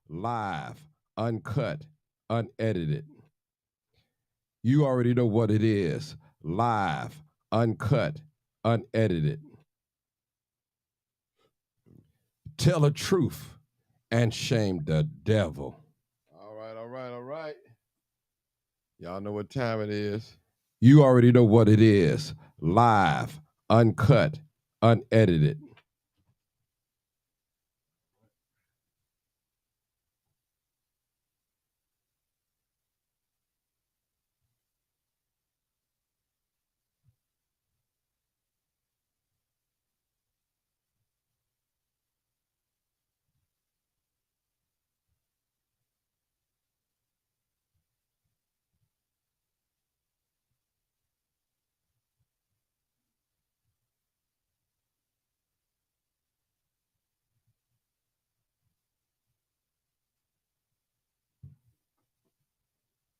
live, uncut, unedited. You already know what it is. Live, uncut, unedited. Tell the truth and shame the devil. All right, all right, all right. Y'all know what time it is. You already know what it is. Live, uncut, unedited.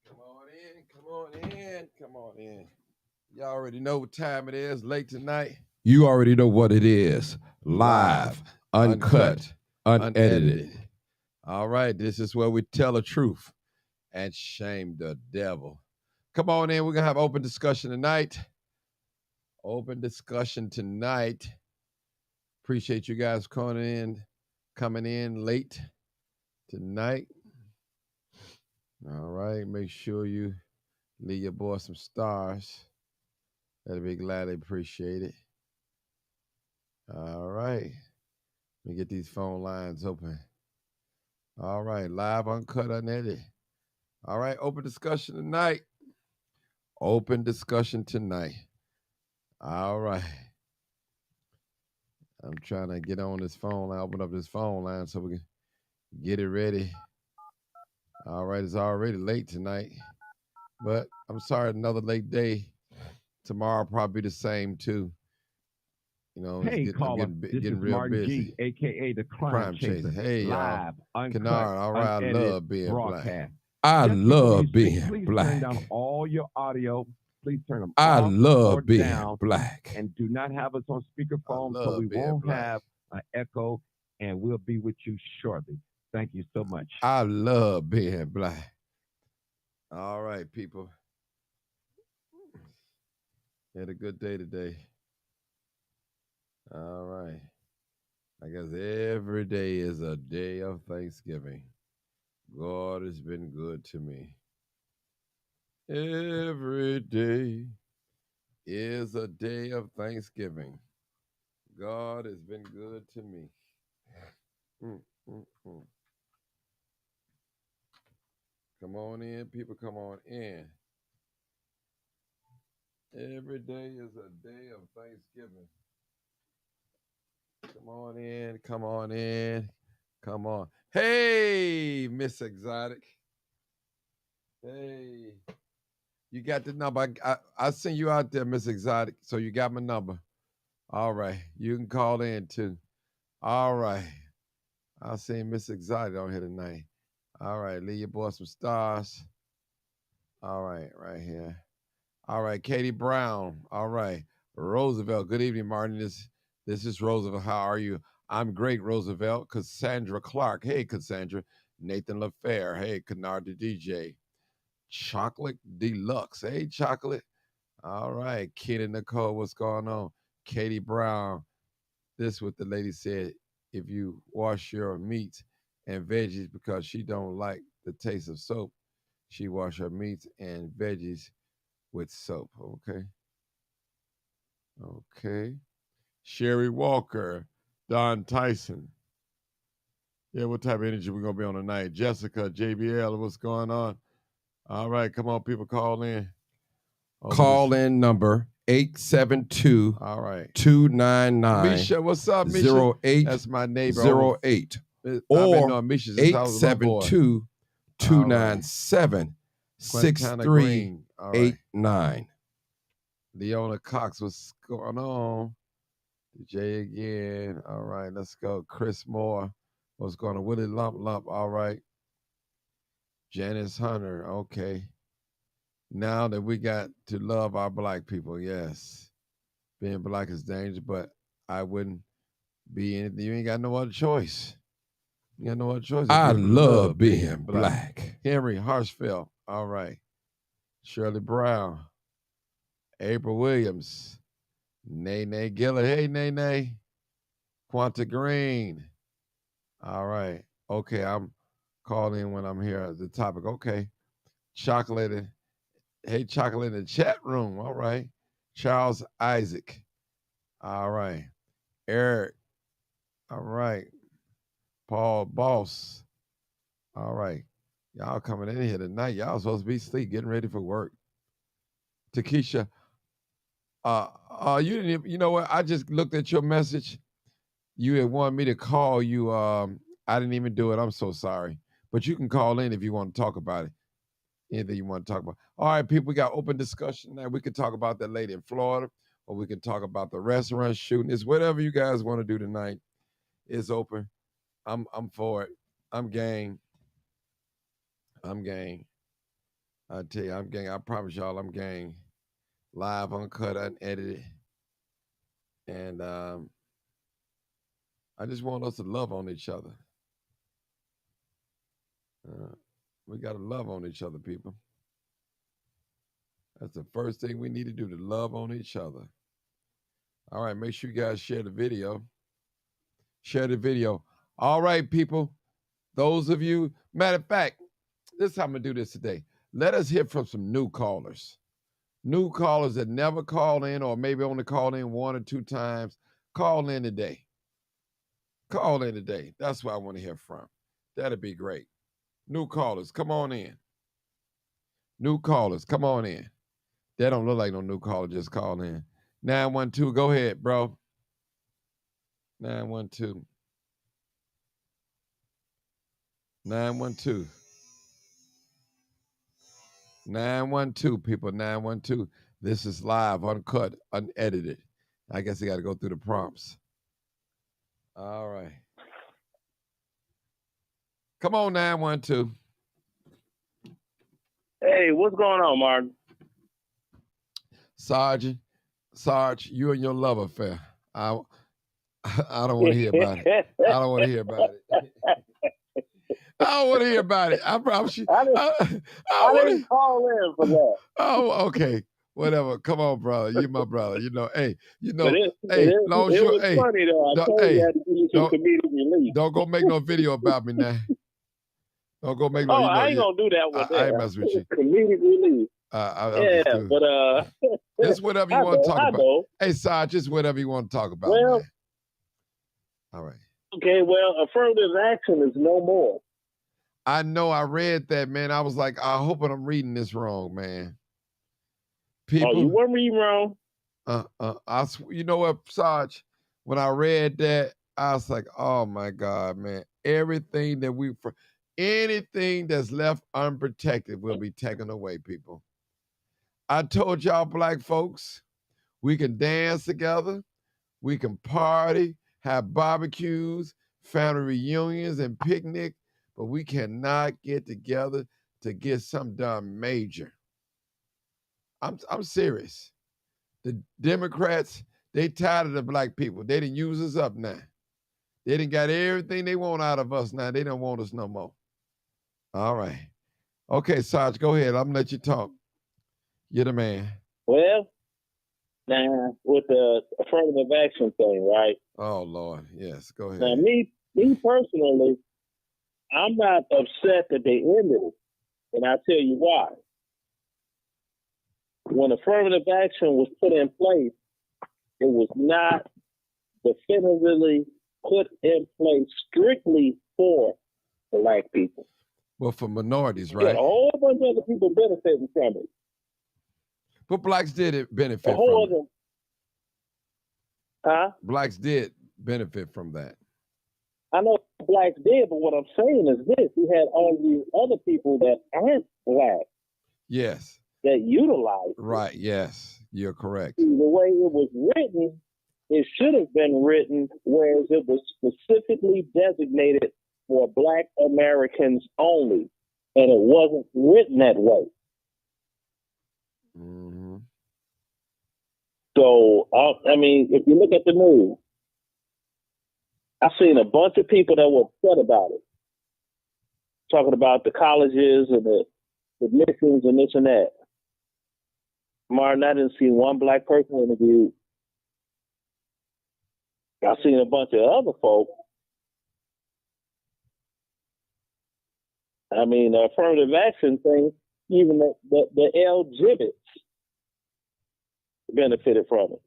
Come on in, come on in, come on in. Y'all already know what time it is. Late tonight. You already know what it is. Live, uncut, unedited. All right, this is where we tell the truth and shame the devil. Come on in. We're going to have open discussion tonight. Open discussion tonight. Appreciate you guys coming in late tonight. All right, make sure you leave your boy some stars. That'll be gladly appreciated. All right. Let me get these phone lines open. All right, live, uncut, unedited. All right, open discussion tonight. Open discussion tonight. All right. I'm trying to get on this phone line, open up this phone line so we can get it ready. All right, it's already late tonight, but I'm sorry, another late day. Tomorrow probably the same too. You know, Hey, caller, this getting is real Martin busy. G, aka the Crime Crime chaser. Chaser, Hey, y'all. live, uncut, Kennard, all right, I unedited love being black. broadcast. I Just before you love speak, being please turn down black. all your audio. Please turn them I off or love being down, black. and do not have us on I speakerphone so love we being won't black. have an echo. And we'll be with you shortly. Thank you so much. I love being black. All right, people. Had a good day today. All right. I guess every day is a day of Thanksgiving. God has been good to me. Every day is a day of Thanksgiving. God has been good to me. Mm, mm, mm. Come on in, people, come on in. Every day is a day of Thanksgiving. Come on in, come on in, come on. Hey, Miss Exotic. Hey, you got the number. I sent you out there, Miss Exotic, so you got my number. All right, you can call in too. All right, I'll see Miss Exotic on here tonight. All right, leave your boy some stars. All right, right here. All right, Katie Brown. All right, Roosevelt. Good evening, Martin. This is Roosevelt. How are you? I'm great, Roosevelt. Cassandra Clark. Hey, Cassandra. Nathan LaFair. Hey, Kennard the DJ. Chocolate Deluxe. Hey, Chocolate. All right, Kid and Nicole. What's going on? Katie Brown. This what the lady said. If you wash your meats and veggies because she don't like the taste of soap, she wash her meats and veggies with soap. Okay. Okay. Sherry Walker, Don Tyson. Yeah, what type of energy we gonna be on tonight? Jessica, JBL, what's going on? All right, come on, people, call in. Call in number 872. All right. 299. Misha, what's up, Misha? 08. That's my neighbor. 08. Or 872 297 6389. Leona Cox, what's going on? Jay again. All right, let's go. Chris Moore. What's going on? Willie Lump Lump. All right. Janice Hunter. Okay. Now that we got to love our black people, yes. Being black is dangerous, but I wouldn't be anything. You ain't got no other choice. You got no other choice. I love being black. Henry Harshfeld. All right. Shirley Brown. April Williams. Nene Gillard. Hey, Nene. Quanta Green. All right. Okay, I'm calling when I'm here at the topic. Okay. Chocolate. Hey, Chocolate in the chat room. All right. Charles Isaac. All right. Eric. All right. Paul Boss. All right. Y'all coming in here tonight. Y'all supposed to be asleep, getting ready for work. Takesha, you didn't even, you know what? I just looked at your message. You had wanted me to call you. I didn't even do it. I'm so sorry. But you can call in if you want to talk about it. Anything you want to talk about. All right, people, we got open discussion now. We can talk about that lady in Florida, or we can talk about the restaurant shooting. It's whatever you guys want to do tonight. It's open. I'm for it. I'm gang. I'm gang. I tell you, I'm gang. I promise y'all, I'm gang. Live, uncut, unedited. And I just want us to love on each other. We got to love on each other, people. That's the first thing we need to do, to love on each other. All right, make sure you guys share the video. Share the video. All right, people. Those of you, matter of fact, this is how I'm going to do this today. Let us hear from some new callers. New callers that never called in, or maybe only called in 1 or 2 times. Call in today. Call in today. That's what I want to hear from. That'd be great. New callers, come on in. New callers, come on in. That don't look like no new caller, just call in. 912, go ahead, bro. 912. 912. 912, people, 912. This is live, uncut, unedited. I guess I got to go through the prompts. All right. Come on, 912. Hey, what's going on, Martin? Sarge, you and your love affair. I don't want to hear about it. I don't want to hear about it. I don't want to hear about it. I promise you. I didn't call in for that. Oh, okay. Whatever. Come on, brother. You my brother. You know, hey, you know, It hey, was funny though. I told you I had to give you some comedic relief. Don't go make no video about me now. Don't go make no. Oh, I ain't gonna do that one. I ain't mess with you. Comedic relief. It's whatever you want to talk about. Hey, Sarge, just whatever you want to talk about. Well, man. All right. Okay. Well, affirmative action is no more. I know. I read that, man. I was like, I hope I'm reading this wrong, man. People, you weren't reading wrong. You know what, Sarge? When I read that, I was like, oh my God, man! Anything that's left unprotected will be taken away, people. I told y'all, black folks, we can dance together, we can party, have barbecues, family reunions, and picnic, but we cannot get together to get something done major. I'm serious. The Democrats, they tired of the black people. They done use us up now. They done got everything they want out of us now. They don't want us no more. All right. Okay, Sarge, go ahead. I'm gonna let you talk. You're the man. Well, now with the affirmative action thing, right? Oh Lord, yes. Go ahead. Now, me personally, I'm not upset that they ended it, and I'll tell you why. When affirmative action was put in place, it was not definitively put in place strictly for black people. Well, for minorities, right? A whole bunch of other people benefiting from it. But blacks did benefit from it. Huh? Blacks did benefit from that. I know blacks did, but what I'm saying is this. You had all these other people that aren't black. Yes. That utilize it. Right, yes. You're correct. The way it was written, it should have been written whereas it was specifically designated for black Americans only. And it wasn't written that way. Mm-hmm. So, I mean, if you look at the news, I've seen a bunch of people that were upset about it. talking about the colleges and the admissions and this and that. Martin, I didn't see one black person interviewed. I've seen a bunch of other folk. I mean, the affirmative action thing, even the LGBTs benefited from it.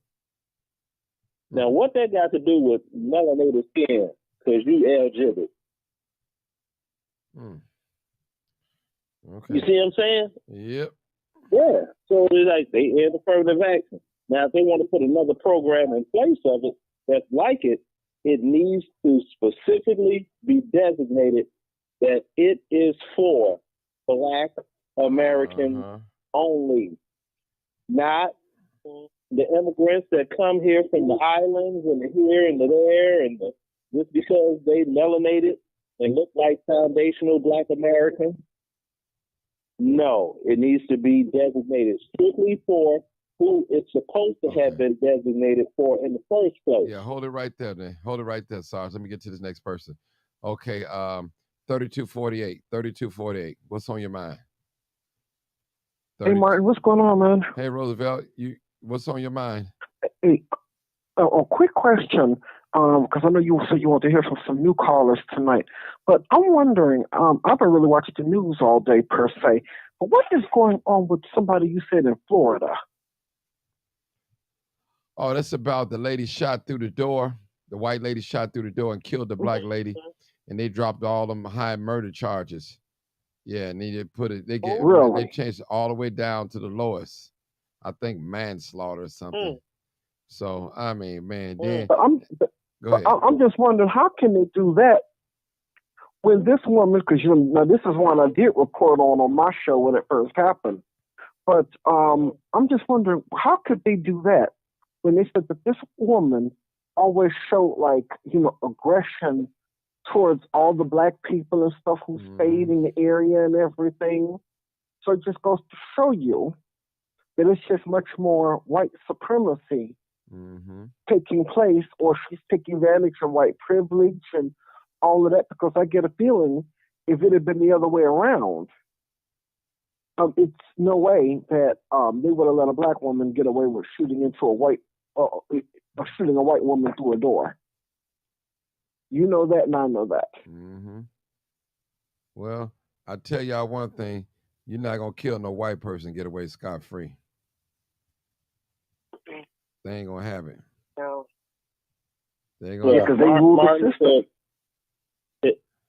Now, what that got to do with melanated skin? Because you LGBT. Okay. You see what I'm saying? Yep. Yeah. So it's like they had affirmative action. Now, if they want to put another program in place of it that's like it, it needs to specifically be designated that it is for Black Americans only, not the immigrants that come here from the islands and the here and the there, and just because they melanated and look like foundational Black Americans. No, it needs to be designated strictly for who it's supposed to have been designated for in the first place. Yeah, hold it right there, man. Hold it right there, Sarge. Let me get to this next person. Okay, 3248. What's on your mind? Hey, Martin, what's going on, man? Hey, Roosevelt, what's on your mind? Hey, a quick question, because I know you said you want to hear from some new callers tonight, but I'm wondering, I've been really watching the news all day per se, but what is going on with somebody you said in Florida? Oh, that's about the lady shot through the door. The white lady shot through the door and killed the black lady, and they dropped all them high murder charges. Yeah, and they put it. They changed it all the way down to the lowest. I think manslaughter or something. So I mean, man, then go ahead. I'm just wondering, how can they do that when this woman? Because now this is one I did report on my show when it first happened. But I'm just wondering, how could they do that when they said that this woman always showed aggression towards all the black people and stuff who stayed in the area and everything. So it just goes to show you that it's just much more white supremacy taking place, or she's taking advantage of white privilege and all of that, because I get a feeling if it had been the other way around, it's no way that they would have let a black woman get away with shooting into a white woman through a door. You know that, and I know that. Well, I tell y'all one thing: you're not gonna kill no white person and get away scot-free. They ain't gonna have it. No. They ain't gonna. Because they rule the system.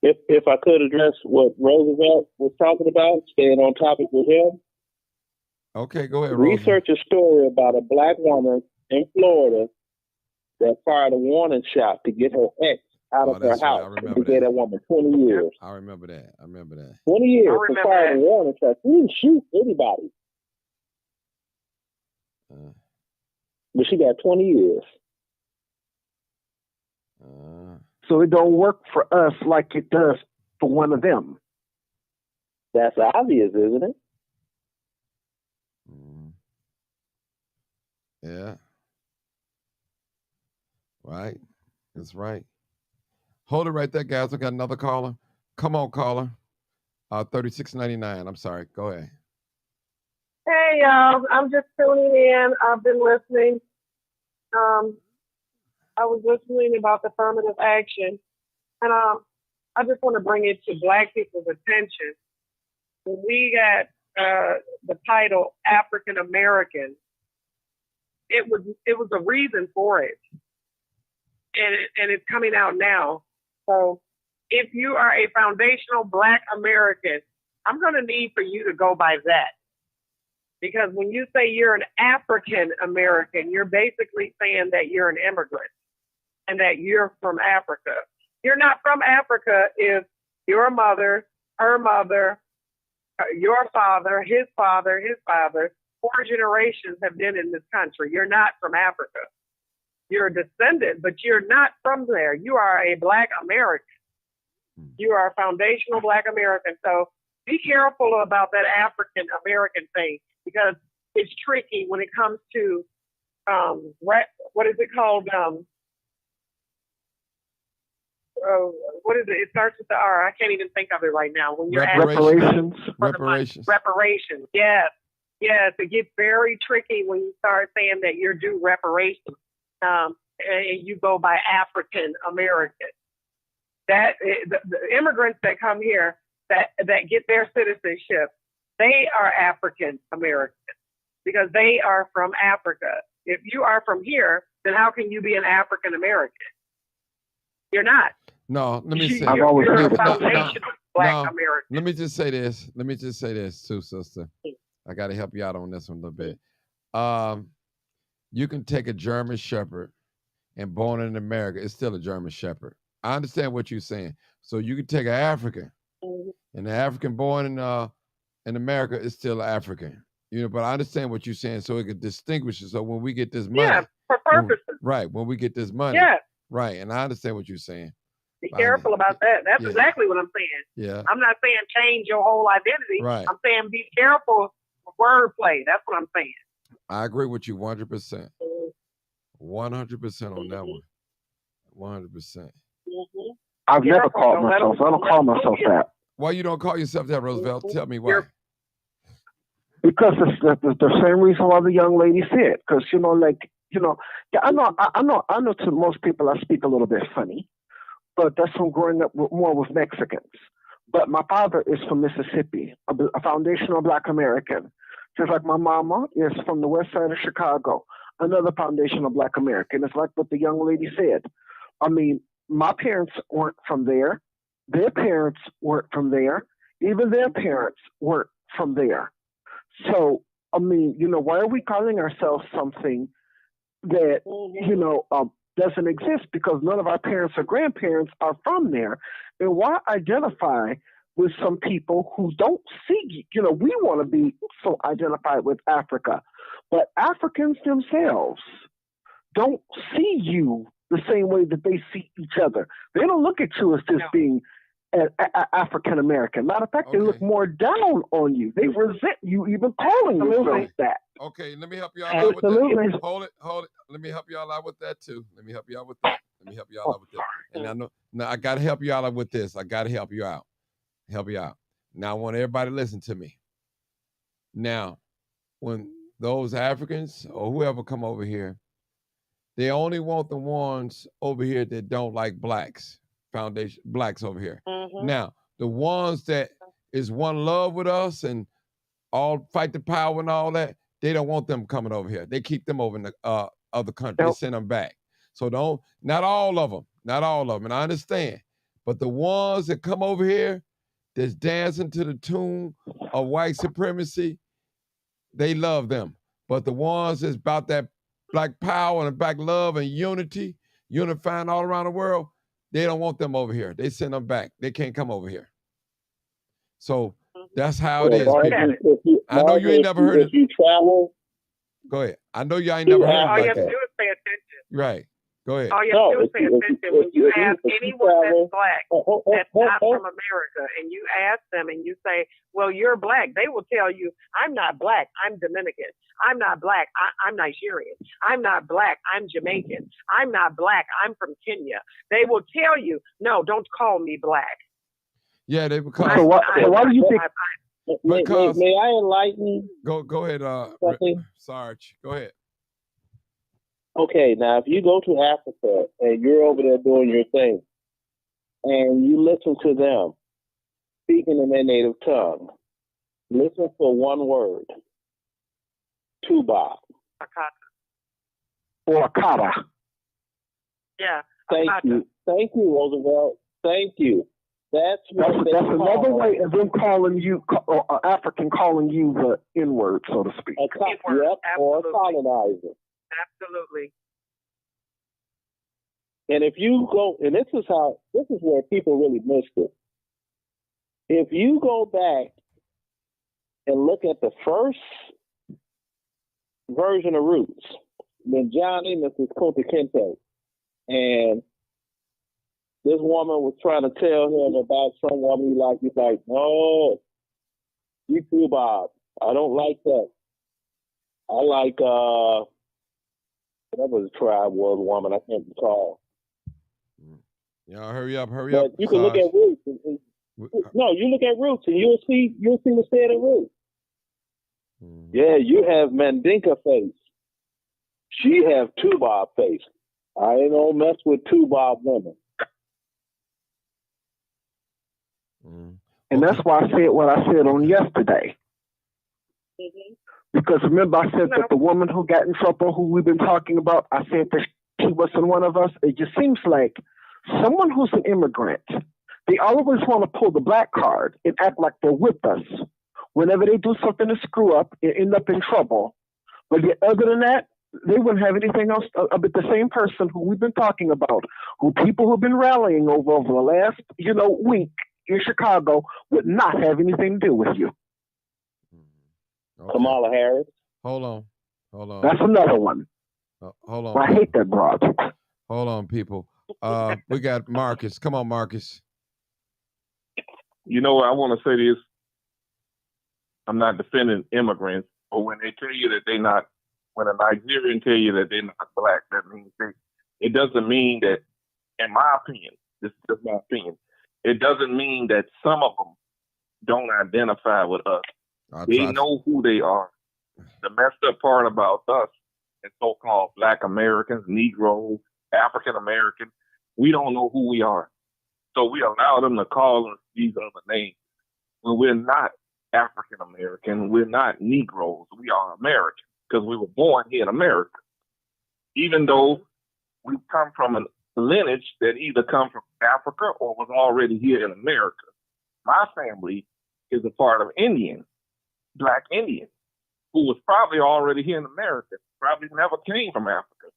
If I could address what Roosevelt was talking about, staying on topic with him. Okay, go ahead. Research a story about a black woman in Florida that fired a warning shot to get her ex out of her house. They gave that woman 20 years. I remember that. 20 years for firing a warning shot. She didn't shoot anybody. But she got 20 years. So it don't work for us like it does for one of them. That's obvious, isn't it? Yeah. Right. That's right. Hold it right there, guys. We got another caller. Come on, caller. 3699. I'm sorry. Go ahead. Hey, y'all. I'm just tuning in. I've been listening. I was listening about the affirmative action, and I just want to bring it to Black people's attention. When we got the title African American, it was a reason for it, and it's coming out now. So if you are a foundational Black American, I'm going to need for you to go by that. Because when you say you're an African American, you're basically saying that you're an immigrant and that you're from Africa. You're not from Africa if your mother, her mother, your father, his father, 4 generations have been in this country. You're not from Africa. You're a descendant, but you're not from there. You are a Black American. You are a foundational Black American. So be careful about that African American thing, because it's tricky when it comes to, what is it called? what is it? It starts with the R. I can't even think of it right now. When you're Reparations. Reparations. Yes. Yes. It gets very tricky when you start saying that you're due reparations, and you go by African American. The immigrants that come here that get their citizenship, they are African American because they are from Africa. If you are from here, then how can you be an African American? You're not. No, let me say. You're a foundational Black American. Let me just say this. Let me just say this too, sister. I got to help you out on this one a little bit. You can take a German Shepherd and born in America, it's still a German Shepherd. I understand what you're saying. So you can take an African, and the African born in America is still African. But I understand what you're saying. So it could distinguish it. So when we get this money, for purposes. When we get this money, right. And I understand what you're saying. Be careful about that. That's exactly what I'm saying. Yeah. I'm not saying change your whole identity. Right. I'm saying be careful with wordplay. That's what I'm saying. I agree with you 100%. 100% on that one. 100%. I've never called myself. I don't call myself that. Why you don't call yourself that, Roosevelt? Tell me why. Because it's the same reason why the young lady said. Because I know to most people I speak a little bit funny, but that's from growing up more with Mexicans. But my father is from Mississippi, a foundational Black American. Just like my mama is from the west side of Chicago, another foundational Black American. It's like what the young lady said. I mean, my parents weren't from there. Their parents weren't from there. Even their parents weren't from there. So, I mean, why are we calling ourselves something that, doesn't exist? Because none of our parents or grandparents are from there. And why identify with some people who don't see, we want to be so identified with Africa, but Africans themselves don't see you the same way that they see each other. They don't look at you as just being an African American. Matter of fact, they look more down on you. They resent you even calling yourself that. Okay, let me help you all out with that. Hold it. Let me help you all out with that too. And I know now I gotta help you out with this. I gotta help you out. Now I want everybody to listen to me. Now, when those Africans or whoever come over here, they only want the ones over here that don't like blacks over here. Now, the ones that is one love with us and all fight the power and all that, they don't want them coming over here. They keep them over in the other country. They send them back. So not all of them, and I understand. But the ones that come over here that's dancing to the tune of white supremacy, they love them. But the ones that's about that Black power and Black love and unity, unifying all around the world, they don't want them over here. They send them back. They can't come over here. So that's how it is. I know you ain't never heard it. If you travel, go ahead. I know you ain't never heard it. All you have to do is pay attention. Right. Go ahead. All you have to do is pay attention. When you ask anyone that's Black, that's not from America, and you ask them and you say, well, you're Black, they will tell you, I'm not Black, I'm Dominican. I'm not Black, I'm Nigerian. I'm not Black, I'm Jamaican. I'm not Black, I'm from Kenya. They will tell you, no, don't call me Black. Yeah, they because. So why do you think? Because may I enlighten? Go ahead, Sarge. Go ahead. Okay, now if you go to Africa and you're over there doing your thing, and you listen to them speaking in their native tongue, listen for one word: tuba. Or akata. Yeah. Thank you, Roosevelt. Thank you. That's another way of them calling you, African calling you the N-word, so to speak. Or colonizer. Absolutely. And if you go, and this is where people really missed it. If you go back and look at the first version of Roots, when John Amos was Kota Kinte, and this woman was trying to tell him about some woman he liked. He's like, no, you too, Bob. I don't like that. I like, whatever the tribe was, woman, I can't recall. Y'all hurry up, But you can look Sarge. at Roots. No, you look at Roots and you'll see what's said in Roots. Yeah, you have Mandinka face. She have two bob face. I ain't gonna mess with two bob women. And that's why I said what I said on yesterday. Because remember, I said that the woman who got in trouble, who we've been talking about, I said that she wasn't one of us. It just seems like someone who's an immigrant, they always want to pull the black card and act like they're with us. Whenever they do something to screw up, they end up in trouble. But yet, other than that, they wouldn't have anything else. But the same person who we've been talking about, who people who've been rallying over the last, week in Chicago, would not have anything to do with you. Okay. Kamala Harris. Hold on. That's another one. Hold on. I hate that broad. Hold on, people. We got Marcus. Come on, Marcus. I want to say this. I'm not defending immigrants, but when they tell you that they're not, when a Nigerian tell you that they're not black, that means it doesn't mean that, in my opinion, this is just my opinion, it doesn't mean that some of them don't identify with us. They know who they are. The messed up part about us and so-called Black Americans, Negroes, African Americans, we don't know who we are. So we allow them to call us these other names. When we're not African American, we're not Negroes, we are American because we were born here in America. Even though we come from a lineage that either come from Africa or was already here in America. My family is a part of Black Indian, who was probably already here in America, probably never came from Africa.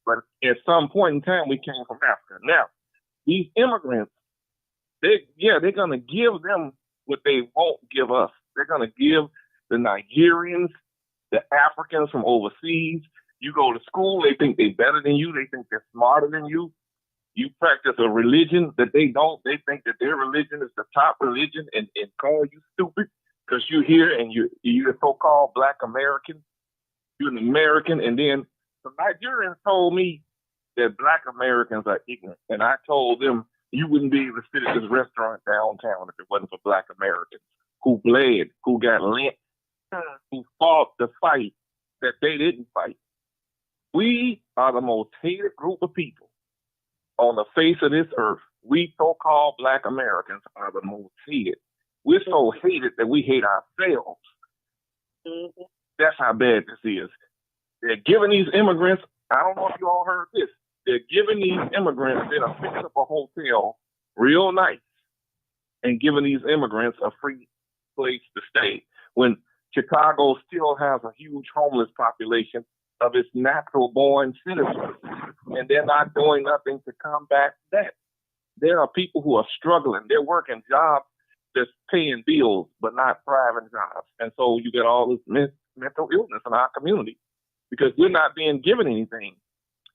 But at some point in time, we came from Africa. Now, these immigrants, they're going to give them what they won't give us. They're going to give the Nigerians, the Africans from overseas. You go to school, they think they're better than you. They think they're smarter than you. You practice a religion that they don't. They think that their religion is the top religion and call you stupid because you're here and you're a so-called Black American. You're an American. And then the Nigerians told me that Black Americans are ignorant. And I told them, you wouldn't be able to sit at this restaurant downtown if it wasn't for Black Americans who bled, who got lynched, who fought the fight that they didn't fight. We are the most hated group of people on the face of this earth. We so-called Black Americans are the most hated. We're so hated that we hate ourselves. That's how bad this is. They're giving these immigrants, I don't know if you all heard this, they're giving these immigrants, they're fixing up a hotel real nice and giving these immigrants a free place to stay when Chicago still has a huge homeless population of its natural born citizens, and they're not doing nothing to combat that. There are people who are struggling. They're working jobs that's paying bills, but not thriving jobs. And so you get all this mental illness in our community because we're not being given anything.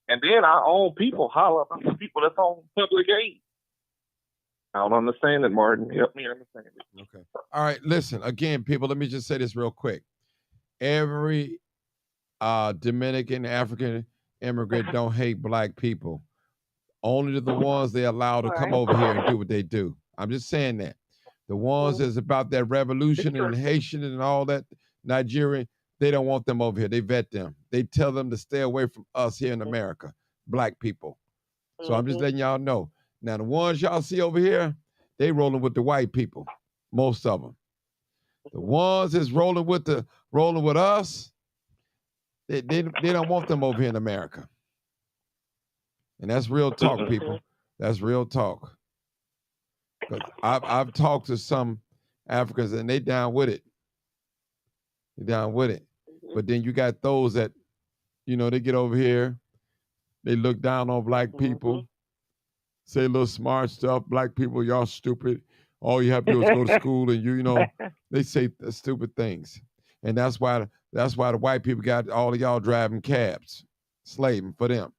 And then our own people holler about the people that's on public aid. I don't understand it, Martin. Help me understand it. Okay. All right. Listen, again, people, let me just say this real quick. Every Dominican, African immigrant don't hate Black people. Only the ones they allow to come over here and do what they do. I'm just saying that. The ones that's about that revolution and Haitian and all that, Nigerian, they don't want them over here. They vet them. They tell them to stay away from us here in America, Black people. So I'm just letting y'all know. Now, the ones y'all see over here, they rolling with the white people, most of them. The ones that's rolling with us, they don't want them over here in America. And that's real talk, people. That's real talk. Because I've talked to some Africans and they down with it. They down with it. But then you got those that, they get over here, they look down on Black people, say a little smart stuff. Black people, y'all stupid. All you have to do is go to school and they say stupid things. And that's why the white people got all of y'all driving cabs, slaving for them.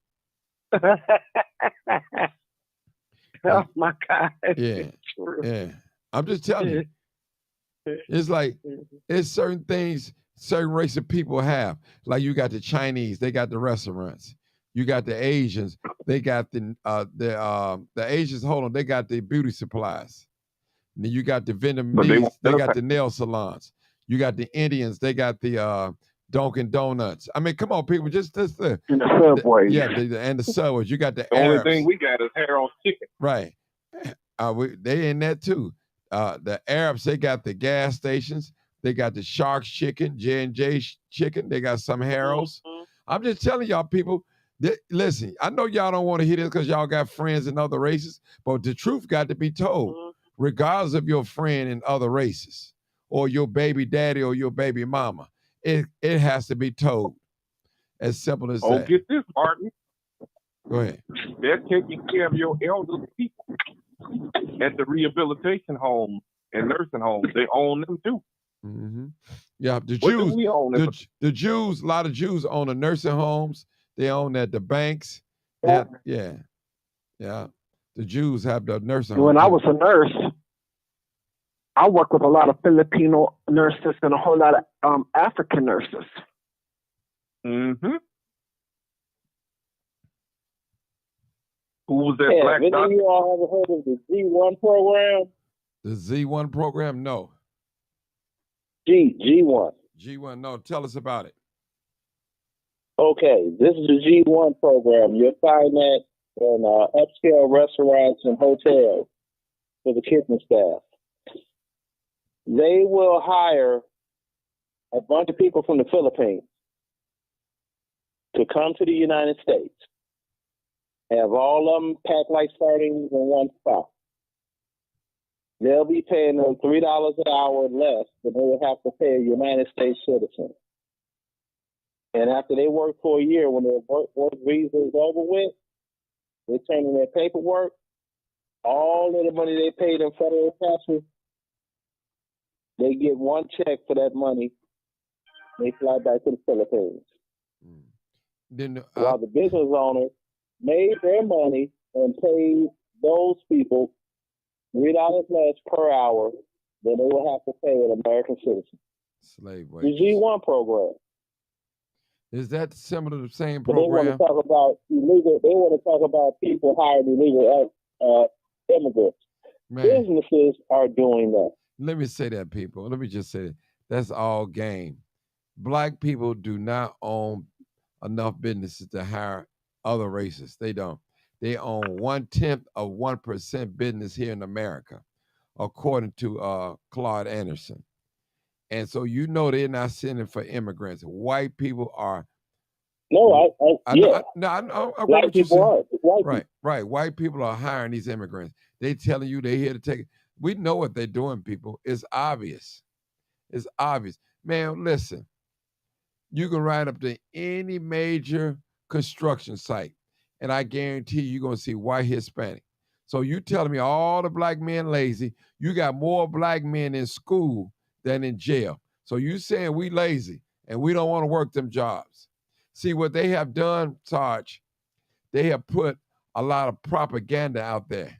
Oh my God. Yeah. I'm just telling you. It's like it's certain things certain race of people have. Like you got the Chinese, they got the restaurants. You got the Asians. They got the Asians. Hold on, they got the beauty supplies. And then you got the But they Vietnamese. want They better got pay. the nail salons. You got the Indians. They got the Dunkin' Donuts. I mean, come on, people. Just In the subways. and the subways. You got the The only Arabs. thing we got is Harold's Chicken. Right. They in that too. The Arabs, they got the gas stations. They got the Sharks Chicken, J&J Chicken. They got some Harold's. I'm just telling y'all, people. Listen, I know y'all don't want to hear this because y'all got friends in other races, but the truth got to be told, regardless of your friend in other races or your baby daddy or your baby mama. It has to be told. As simple as Oh, that. get this, Martin. Go ahead. They're taking care of your elderly people at the rehabilitation homes and nursing homes. They own them too. Mm-hmm. Yeah, the What do Jews, we own? the Jews, a lot of Jews own the nursing homes. They own the banks. Yeah. The Jews have the nursing homes. When I was a nurse, I worked with a lot of Filipino nurses and a whole lot of African nurses. Mm-hmm. Who was that Yeah, black any of doctor? you all ever heard of the G1 program? The Z1 program? No. G1. G1, no. Tell us about it. Okay, this is the G1 program. You'll find that in upscale restaurants and hotels for the kitchen staff. They will hire a bunch of people from the Philippines to come to the United States. Have all of them packed like sardines in one spot. They'll be paying them $3 an hour less than they would have to pay a United States citizen. And after they work for a year, when their work visa is over with, they turn in their paperwork. All of the money they paid in federal taxes, they get one check for that money. They fly back to the Philippines. Then While the business owner made their money and paid those people $3 less per hour than they would have to pay an American citizen. Slave The wages. G1 program. Is that similar to the same But they want to program? talk about illegal. They want to talk about people hiring illegal immigrants. Man, Businesses are doing that. let me say that, people. Let me just say that. That's all game. Black people do not own enough businesses to hire other races. They don't. They own 1/10 of 1% business here in America, according to Claude Anderson. And so you know they're not sending for immigrants. White people are. No, yeah. I know what Black you're people saying. are. It's white people. Right, right. White people are hiring these immigrants. They telling you they're here to take it. We know what they're doing, people. It's obvious. It's obvious. Man, listen. You can ride up to any major construction site, and I guarantee you're going to see white Hispanic. So you telling me all the black men lazy, you got more black men in school than in jail. So you saying we lazy and we don't want to work them jobs. See what they have done, Sarge, they have put a lot of propaganda out there.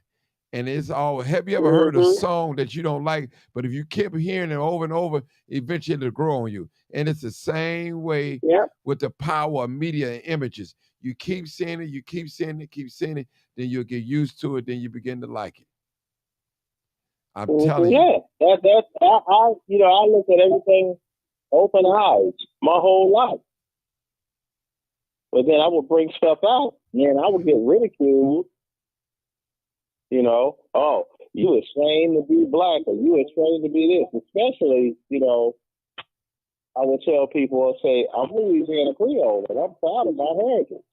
And it's all, have you ever heard a song that you don't like, but if you keep hearing it over and over, eventually it'll grow on you. And it's the same way with the power of media and images. You keep seeing it, you keep seeing it, keep seeing it, then you'll get used to it, then you begin to like it. I'm telling you. Yeah, that's I look at everything open eyes my whole life. But then I would bring stuff out, and I would get ridiculed. You know, oh, you ashamed to be black, or you ashamed to be this. Especially, I would tell people, I'll say, I'm Louisiana Creole, and I'm proud of my heritage.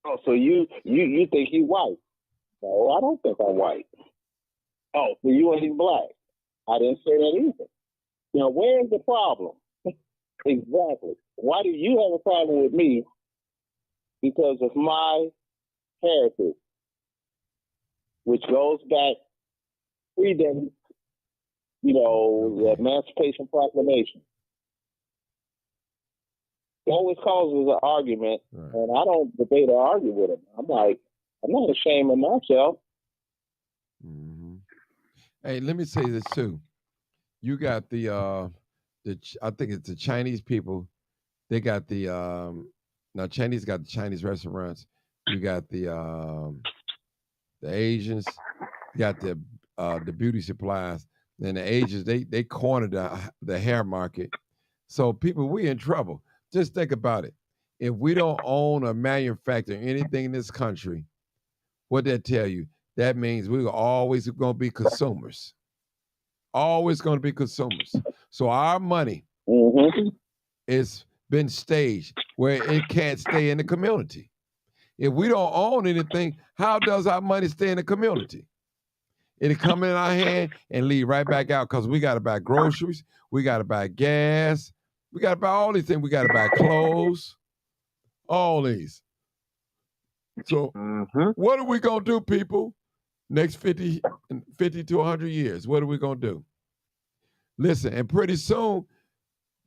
Oh, so you think you white? No, I don't think I'm white. Oh, so you ain't black? I didn't say that either. Where's the problem? Exactly. Why do you have a problem with me? Because of my heritage, which goes back predates, the Emancipation Proclamation. It always causes an argument, and I don't debate or argue with them. I'm like, I'm not ashamed of myself. Mm-hmm. Hey, let me say this too. You got I think it's the Chinese people. They got the Now Chinese got the Chinese restaurants. You got the Asians, you got the beauty supplies, and the Asians they cornered the hair market. So people, we in trouble. Just think about it. If we don't own or manufacture anything in this country, what that tell you? That means we're always going to be consumers. Always going to be consumers. So our money is been staged where it can't stay in the community. If we don't own anything, how does our money stay in the community? It'll come in our hand and leave right back out because we got to buy groceries, we got to buy gas, we got to buy all these things, we got to buy clothes, all these. So what are we going to do, people, next 50 to 100 years? What are we going to do? Listen, and pretty soon,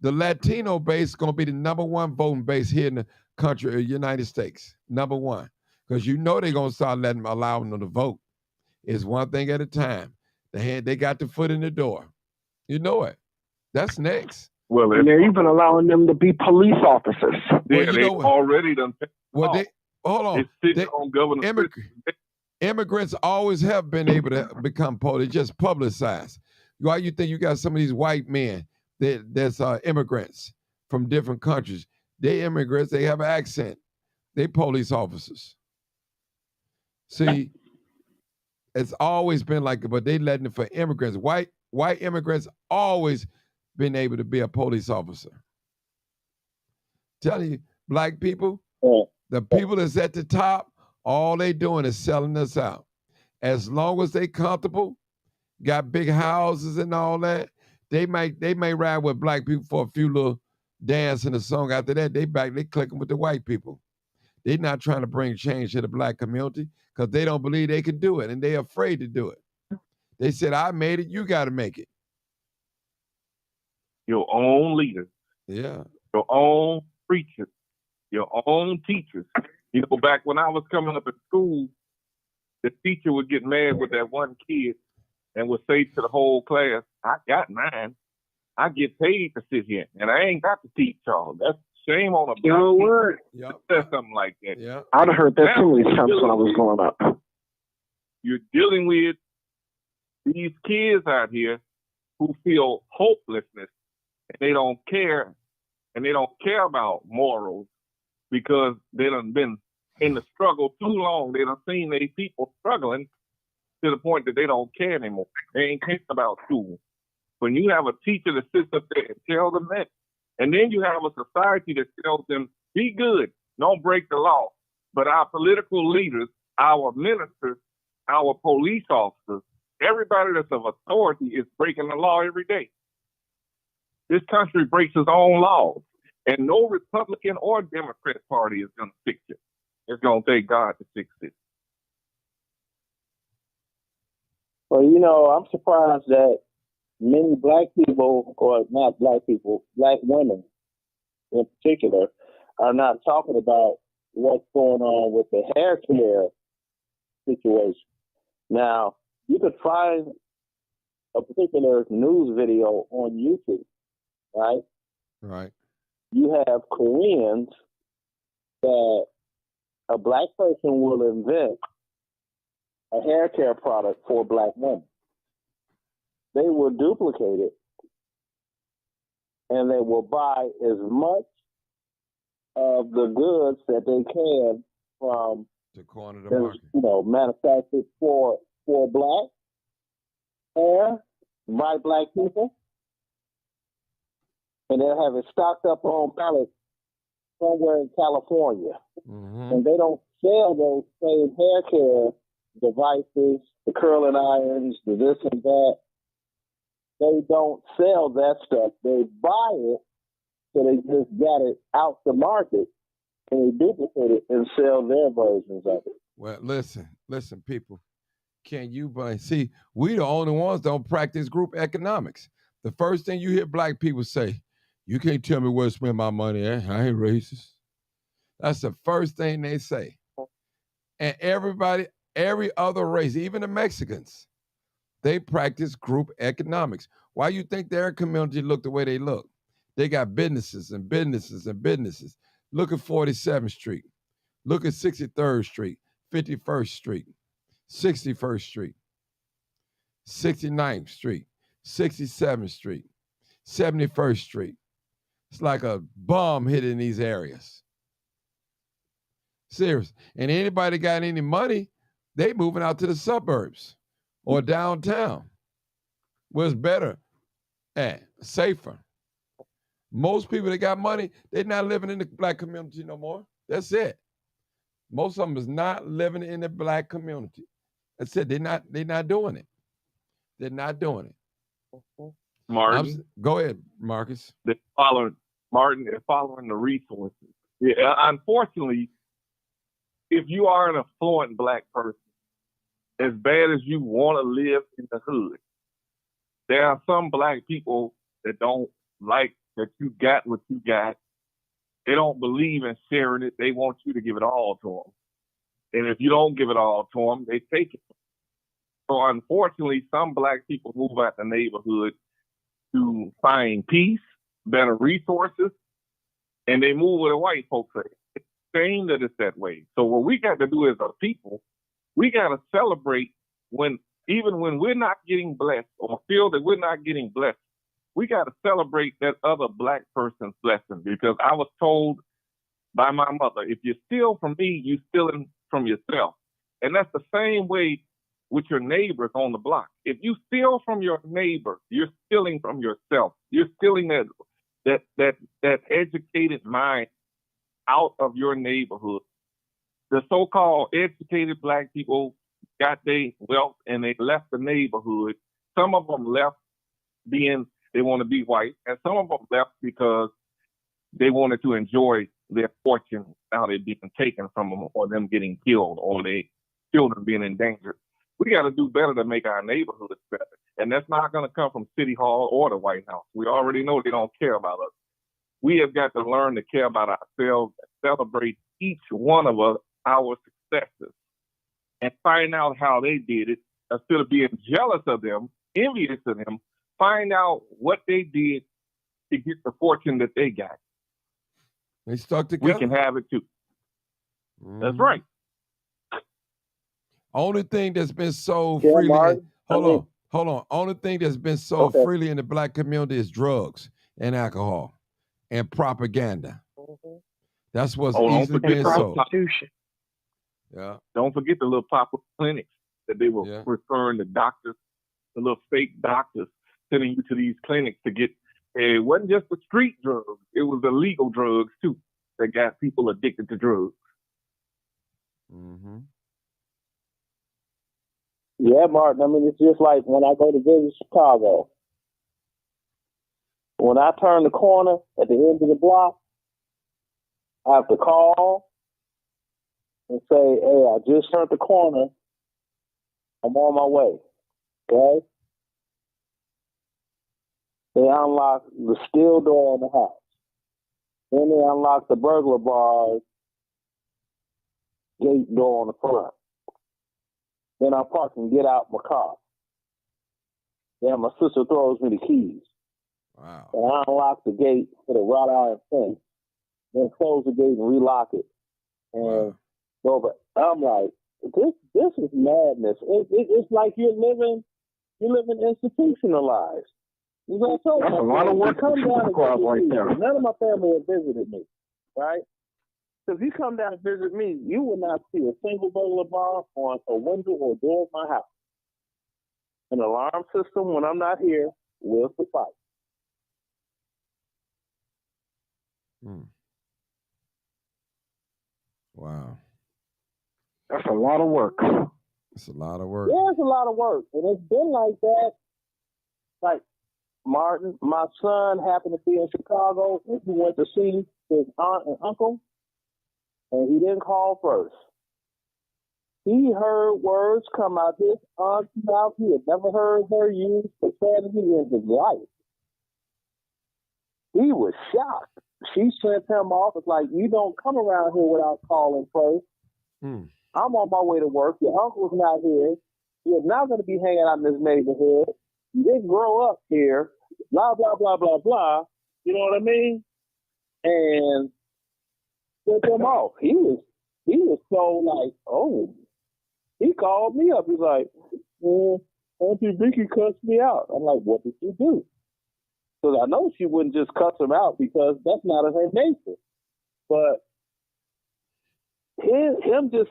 the Latino base is going to be the number one voting base here in the country, United States, number one. Because you know they're going to start allowing them to vote. It's one thing at a time. They got the foot in the door. You know it. That's next. Well, and they're even allowing them to be police officers. Yeah, they already done. Well, hold on. It's sitting on governor. Immigrants always have been able to become police, just publicized. Why you think you got some of these white men that's immigrants from different countries? They immigrants, they have an accent. They police officers. See, it's always been like it, but they letting it for immigrants. White immigrants always been able to be a police officer. Telling you, black people, the people that's at the top, all they doing is selling us out. As long as they comfortable, got big houses and all that, they may ride with black people for a few little dance and a song. After that, they clicking with the white people. They're not trying to bring change to the black community because they don't believe they can do it and they're afraid to do it. They said, I made it, you got to make it. Your own leaders. Yeah. Your own preachers. Your own teachers. You know, back when I was coming up at school, the teacher would get mad with that one kid and would say to the whole class, I got mine. I get paid to sit here, and I ain't got to teach y'all. That's shame on a Your word. Yep. Something like that. Yeah. I'd have heard that too many times when I was growing up. You're dealing with these kids out here who feel hopelessness, and they don't care, and they don't care about morals because they done been in the struggle too long. They done seen these people struggling to the point that they don't care anymore. They ain't care about school. When you have a teacher that sits up there and tells them that, and then you have a society that tells them, be good, don't break the law. But our political leaders, our ministers, our police officers, everybody that's of authority is breaking the law every day. This country breaks its own laws, and no Republican or Democrat party is going to fix it. It's going to take God to fix it. Well, you know, I'm surprised that many black people, or not black people, black women in particular, are not talking about what's going on with the hair care situation. Now, you could find a particular news video on YouTube, right? Right. You have Koreans that a black person will invent a hair care product for black women. They will duplicate it, and they will buy as much of the goods that they can from to corner the market. You know, manufactured for black hair by black people, and they'll have it stocked up on pallets somewhere in California. Mm-hmm. And they don't sell those same hair care devices, the curling irons, the this and that. They don't sell that stuff. They buy it, so they just got it out the market, and they duplicate it and sell their versions of it. Well, listen, people. Can you see, we the only ones that don't practice group economics. The first thing you hear black people say, you can't tell me where to spend my money at. I ain't racist. That's the first thing they say. And everybody, every other race, even the Mexicans, they practice group economics. Why you think their community look the way they look? They got businesses and businesses and businesses. Look at 47th Street. Look at 63rd Street, 51st Street, 61st Street, 69th Street, 67th Street, 71st Street. It's like a bomb hitting these areas. Serious. And anybody got any money, they moving out to the suburbs or downtown, where it's better and safer. Most people that got money, they're not living in the black community no more. That's it. Most of them is not living in the black community. That's it. They're not doing it. They're not doing it. Martin, Go ahead, Marcus. they're following the resources. Yeah, unfortunately, if you are an affluent black person, as bad as you want to live in the hood, there are some black people that don't like that you got what you got. They don't believe in sharing it. They want you to give it all to them. And if you don't give it all to them, they take it. So unfortunately, some black people move out the neighborhood to find peace, better resources, and they move where the white folks are. It's a shame that it's that way. So what we got to do as a people, we got to celebrate even when we're not getting blessed or feel that we're not getting blessed. We got to celebrate that other black person's blessing, because I was told by my mother, if you steal from me, you're stealing from yourself. And that's the same way with your neighbors on the block. If you steal from your neighbor, you're stealing from yourself. You're stealing that educated mind out of your neighborhood. The so-called educated black people got their wealth and they left the neighborhood. Some of them left they want to be white, and some of them left because they wanted to enjoy their fortune now they're being taken from them, or them getting killed, or their children being endangered. We got to do better to make our neighborhoods better. And that's not going to come from City Hall or the White House. We already know they don't care about us. We have got to learn to care about ourselves and celebrate each one of us, our successes, and find out how they did it instead of being jealous of them, envious of them. Find out what they did to get the fortune that they got. They stuck together. We can have it too. Mm-hmm. That's right. Only thing that's been sold Yeah, freely. Martin. Hold on. Only thing that's been sold freely in the black community is drugs and alcohol and propaganda. Mm-hmm. That's what's don't easily forget being sold. Prostitution. Yeah. Don't forget the little pop-up clinics that they were referring to doctors, the little fake doctors sending you to these clinics to get. It wasn't just the street drugs; it was the legal drugs too that got people addicted to drugs. Mm-hmm. Yeah, Martin. I mean, it's just like when I go to visit Chicago. When I turn the corner at the end of the block, I have to call and say, hey, I just turned the corner. I'm on my way. Okay? They unlock the steel door in the house. Then they unlock the burglar bar's gate door on the front. Then I park and get out my car. Then my sister throws me the keys. Wow. And I unlock the gate for the wrought iron fence. Then close the gate and relock it. And go back. I'm like, this is madness. It's like you're living institutionalized. You know, That's a lot of work come to down and across visit right me. there. None of my family have visited me, right? So if you come down and visit me, you will not see a single burglar bar on a window or door of my house. An alarm system, when I'm not here, will suffice. Wow. That's a lot of work. It's a lot of work. Yeah, it's a lot of work. And it's been like that. Like, Martin, my son happened to be in Chicago, and he went to see his aunt and uncle, and he didn't call first. He heard words come out his aunt's mouth he had never heard her use profanity in his life. He was shocked. She sent him off. It's like, you don't come around here without calling first. I'm on my way to work. Your uncle's not here. You're not going to be hanging out in this neighborhood. You didn't grow up here. Blah, blah, blah, blah, blah. You know what I mean? And set them off. He was so like, oh, he called me up. He's like, Auntie Vicky cussed me out. I'm like, what did you do? Because I know she wouldn't just cuss him out because that's not in her nature. But him just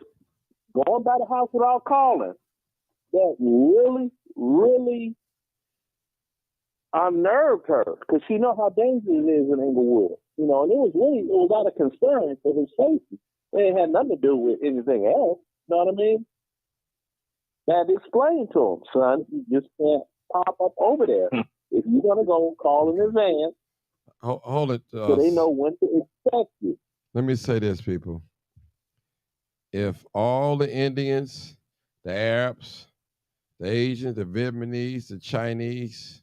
going by the house without calling, that really, really unnerved her because she know how dangerous it is in Inglewood. You know, and it was out of concern for his safety. It had nothing to do with anything else. You know what I mean? I had to explain to him, son, you just can't pop up over there. If you're gonna go, call in advance. Hold it. So they know when to expect you. Let me say this, people. If all the Indians, the Arabs, the Asians, the Vietnamese, the Chinese,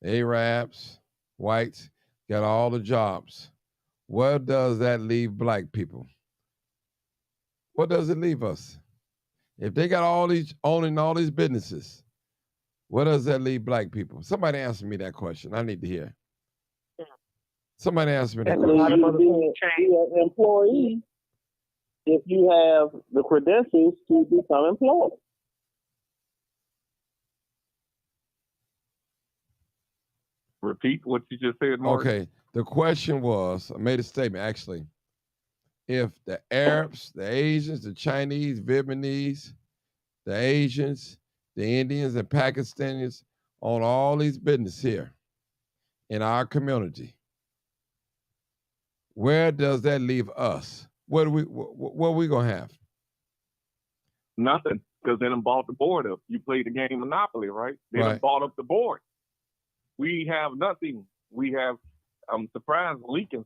the Arabs, whites, got all the jobs, where does that leave black people? What does it leave us? If they got owning all these businesses, where does that leave black people? Somebody answer me that question. I need to hear. Somebody answer me that question. You be an employee if you have the credentials to become employed. Repeat what you just said, Mark. Okay. The question was, I made a statement actually. If the Arabs, the Asians, the Chinese, Vietnamese, the Asians, the Indians, and Pakistanis own all these businesses here in our community, where does that leave us? What are we gonna have? Nothing, because they done bought the board up. You play the game Monopoly, right? They done bought up the board. We have nothing. We have, I'm surprised Leak and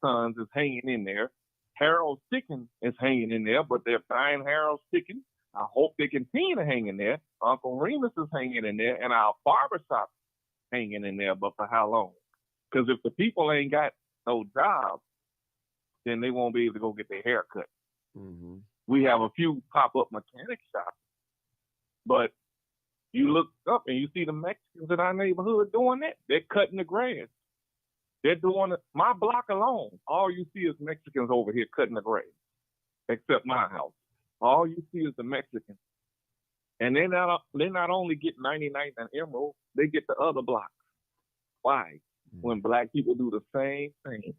Sons is hanging in there. Harold Chicken is hanging in there, but they're buying Harold Chicken. I hope they continue to hang in there. Uncle Remus is hanging in there, and our barbershop hanging in there, but for how long? Because if the people ain't got no jobs, then they won't be able to go get their hair cut. Mm-hmm. We have a few pop-up mechanic shops, but you look up and you see the Mexicans in our neighborhood doing that. They're cutting the grass. They're doing it. My block alone, all you see is Mexicans over here cutting the grass, except my house. All you see is the Mexicans. And they're not only get 99th and Emerald, they get the other blocks. Why? When black people do the same thing,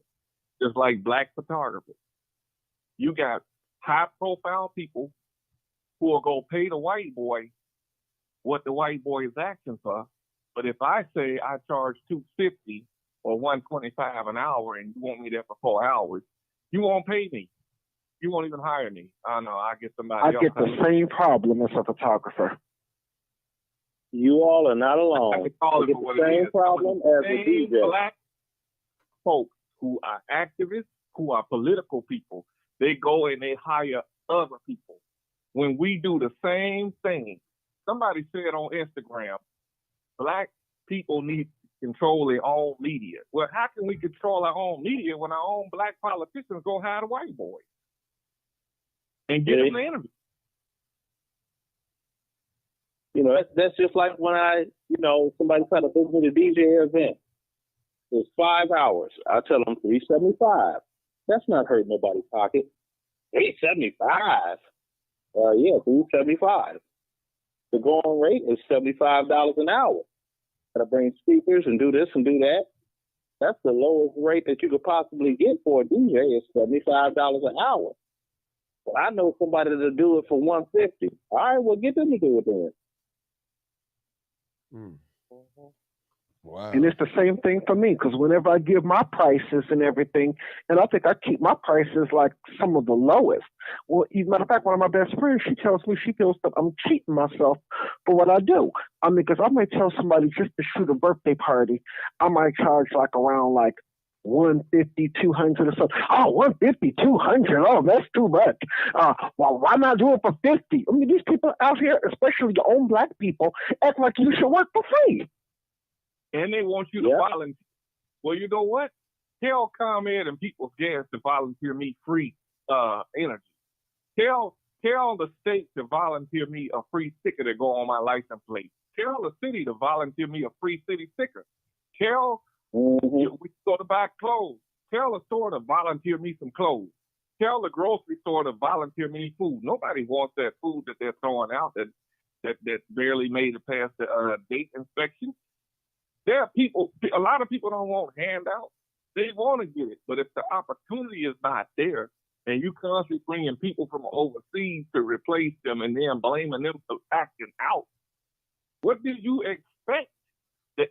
just like black photographers. You got high-profile people who will go pay the white boy what the white boy is asking for. But if I say I charge $250 or $125 an hour and you want me there for 4 hours, you won't pay me. You won't even hire me. I know, I get somebody else. I get the same problem as a photographer. You all are not alone. I get the same problem as a DJ. Black folks who are activists, who are political people, they go and they hire other people. When we do the same thing, somebody said on Instagram, black people need to control their own media. Well, how can we control our own media when our own black politicians go hire the white boys and get them the interview? You know, that's just like when somebody tried to book me the DJ event. It's 5 hours. I tell them $375. That's not hurting nobody's pocket. $375? Yeah, $375. The going rate is $75 an hour. Gotta bring speakers and do this and do that. That's the lowest rate that you could possibly get for a DJ is $75 an hour. But I know somebody that'll do it for $150. All right, well, get them to do it then. Wow. And it's the same thing for me, because whenever I give my prices and everything, and I think I keep my prices like some of the lowest. Well, as a matter of fact, one of my best friends, she tells me she feels that I'm cheating myself for what I do. I mean, because I might tell somebody just to shoot a birthday party, I might charge like around like $150, $200 or something. Oh, $150, $200. Oh, that's too much. Well, why not do it for $50? I mean, these people out here, especially your own black people, act like you should work for free. And they want you to volunteer. Well, you know what? Tell ComEd and People's Gas to volunteer me free energy. Tell the state to volunteer me a free sticker to go on my license plate. Tell the city to volunteer me a free city sticker. Tell we go to buy clothes. Tell the store to volunteer me some clothes. Tell the grocery store to volunteer me food. Nobody wants that food that they're throwing out that barely made it past the date inspection. There are people, a lot of people don't want handouts. They want to get it, but if the opportunity is not there, and you constantly bringing people from overseas to replace them and then blaming them for acting out, what did you expect? The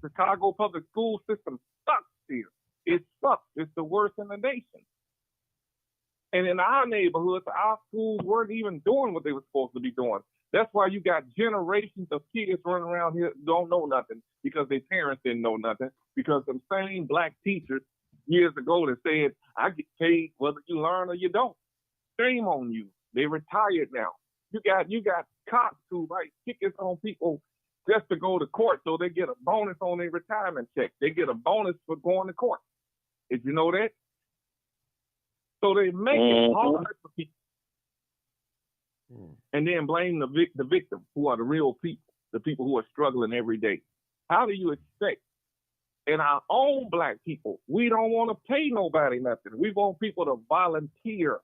Chicago public school system sucks here. It sucks. It's the worst in the nation. And in our neighborhoods, our schools weren't even doing what they were supposed to be doing. That's why you got generations of kids running around here who don't know nothing because their parents didn't know nothing, because them same black teachers years ago that said, I get paid whether you learn or you don't. Shame on you. They retired now. You got cops who write tickets on people just to go to court so they get a bonus on their retirement check. They get a bonus for going to court. Did you know that? So they make it hard for people. And then blame the victim, who are the real people, the people who are struggling every day. How do you expect? And our own black people, we don't want to pay nobody nothing. We want people to volunteer.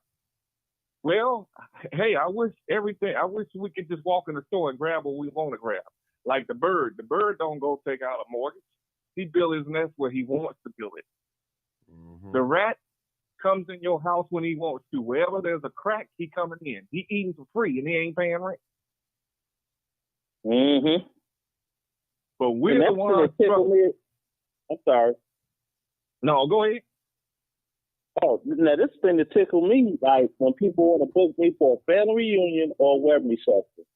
Well, hey, I wish we could just walk in the store and grab what we want to grab. Like the bird. The bird don't go take out a mortgage. He built his nest where he wants to build it. Mm-hmm. The rat comes in your house when he wants to. Wherever there's a crack, he coming in. He eating for free and he ain't paying rent. Mm-hmm. But we're the ones. I'm sorry. No, go ahead. Oh, now this thing to tickle me, like when people want to book me for a family reunion or a wedding reception.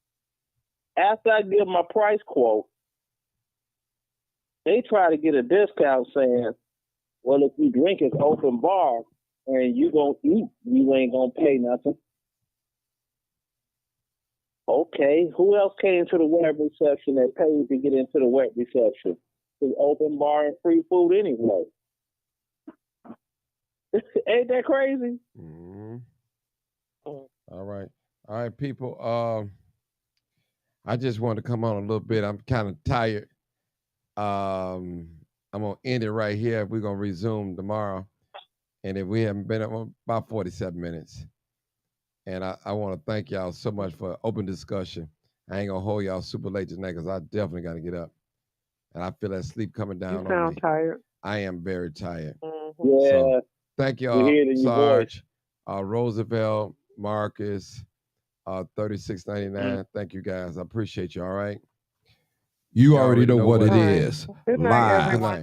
After I give my price quote, they try to get a discount saying, well, if you drink, it's open bar and you gonna eat, you ain't gonna pay nothing. Okay, who else came to the wedding reception that paid to get into the wedding reception? It's open bar and free food anyway. Ain't that crazy? Mm-hmm. All right, people. I just want to come on a little bit. I'm kind of tired. I'm gonna end it right here. We're gonna resume tomorrow, and if we haven't been on about 47 minutes. And I want to thank y'all so much for open discussion. I ain't gonna hold y'all super late tonight because I definitely got to get up, and I feel that sleep coming down. You sound tired. I am very tired. Mm-hmm. Yeah. So, thank y'all, Sarge, Roosevelt, Marcus, 3699. Thank you guys. I appreciate you. All right. You already know what it is. Good night, Live. everyone. Good night.